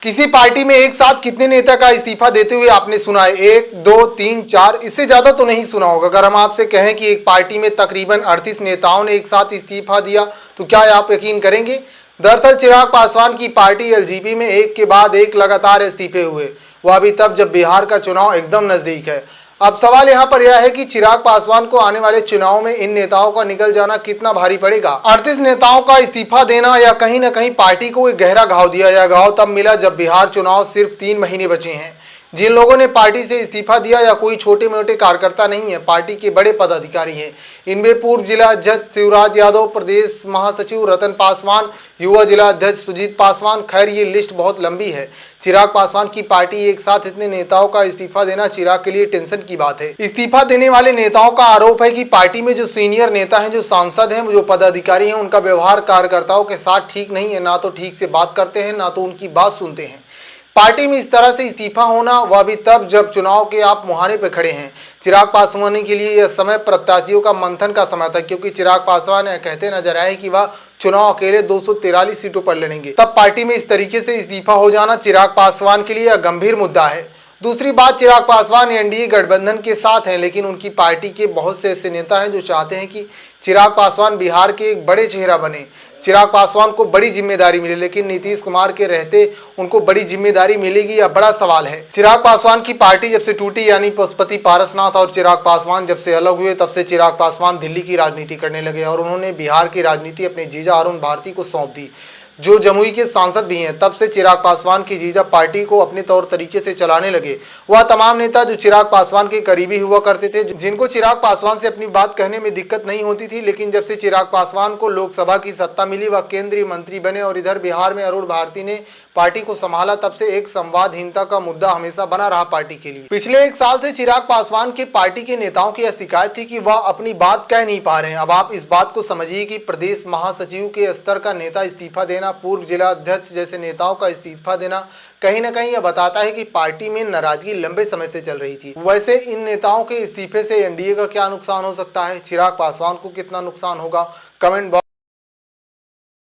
किसी पार्टी में एक साथ कितने नेता का इस्तीफा देते हुए आपने सुना है? 1, 2, 3, 4, इससे ज्यादा तो नहीं सुना होगा। अगर हम आपसे कहें कि एक पार्टी में तकरीबन 38 नेताओं ने एक साथ इस्तीफा दिया तो क्या आप यकीन करेंगे? दरअसल चिराग पासवान की पार्टी एलजेपी में एक के बाद एक लगातार इस्तीफे हुए, वह भी तब जब बिहार का चुनाव एकदम नजदीक है। अब सवाल यहाँ पर यह है कि चिराग पासवान को आने वाले चुनाव में इन नेताओं का निकल जाना कितना भारी पड़ेगा। 38 नेताओं का इस्तीफा देना या कहीं न कहीं पार्टी को एक गहरा घाव दिया। यह घाव तब मिला जब बिहार चुनाव सिर्फ 3 महीने बचे हैं। जिन लोगों ने पार्टी से इस्तीफा दिया या कोई छोटे मोटे कार्यकर्ता नहीं है, पार्टी के बड़े पदाधिकारी हैं। इनमें पूर्व जिला अध्यक्ष शिवराज यादव, प्रदेश महासचिव रतन पासवान, युवा जिला अध्यक्ष सुजीत पासवान। खैर, ये लिस्ट बहुत लंबी है। चिराग पासवान की पार्टी एक साथ इतने नेताओं का इस्तीफा देना चिराग के लिए टेंशन की बात है। इस्तीफा देने वाले नेताओं का आरोप है कि पार्टी में जो सीनियर नेता हैं, जो सांसद हैं, जो पदाधिकारी हैं, उनका व्यवहार कार्यकर्ताओं के साथ ठीक नहीं है। ना तो ठीक से बात करते हैं, ना तो उनकी बात सुनते हैं। पार्टी में इस तरह से इस्तीफा होना, वह भी तब जब चुनाव के आप मुहाने पर खड़े हैं। चिराग पासवान के लिए यह समय प्रत्याशियों का मंथन का समय था, क्योंकि चिराग पासवान कहते नजर आए कि वह चुनाव अकेले 243 सीटों पर लड़ेंगे। तब पार्टी में इस तरीके से इस्तीफा हो जाना चिराग पासवान के लिए यह गंभीर मुद्दा है। दूसरी बात, चिराग पासवान एनडीए गठबंधन के साथ हैं, लेकिन उनकी पार्टी के बहुत से ऐसे नेता हैं जो चाहते हैं कि चिराग पासवान बिहार के एक बड़े चेहरा बने, चिराग पासवान को बड़ी जिम्मेदारी मिले। लेकिन नीतीश कुमार के रहते उनको बड़ी जिम्मेदारी मिलेगी, यह बड़ा सवाल है। चिराग पासवान की पार्टी जब से टूटी, यानी पशुपति पारसनाथ और चिराग पासवान जब से अलग हुए, तब से चिराग पासवान दिल्ली की राजनीति करने लगे और उन्होंने बिहार की राजनीति अपने जीजा अरुण भारती को सौंप दी, जो जमुई के सांसद भी हैं। तब से चिराग पासवान की जीजा पार्टी को अपने तौर तरीके से चलाने लगे। वह तमाम नेता जो चिराग पासवान के करीबी हुआ करते थे, जिनको चिराग पासवान से अपनी बात कहने में दिक्कत नहीं होती थी, लेकिन जब से चिराग पासवान को लोकसभा की सत्ता मिली, वह केंद्रीय मंत्री बने और इधर बिहार में अरुण भारती ने पार्टी को संभाला, तब से एक संवादहीनता का मुद्दा हमेशा बना रहा पार्टी के लिए। पिछले 1 साल से चिराग पासवान के पार्टी के नेताओं की यह शिकायत थी कि वह अपनी बात कह नहीं पा रहे हैं। अब आप इस बात को समझिए कि प्रदेश महासचिव के स्तर का नेता इस्तीफा देना, पूर्व जिला अध्यक्ष जैसे नेताओं का इस्तीफा देना, कहीं ना कहीं यह बताता है कि पार्टी में नाराजगी लंबे समय से चल रही थी। वैसे इन नेताओं के इस्तीफे से एनडीए का क्या नुकसान हो सकता है? चिराग पासवान को कितना नुकसान होगा? कमेंट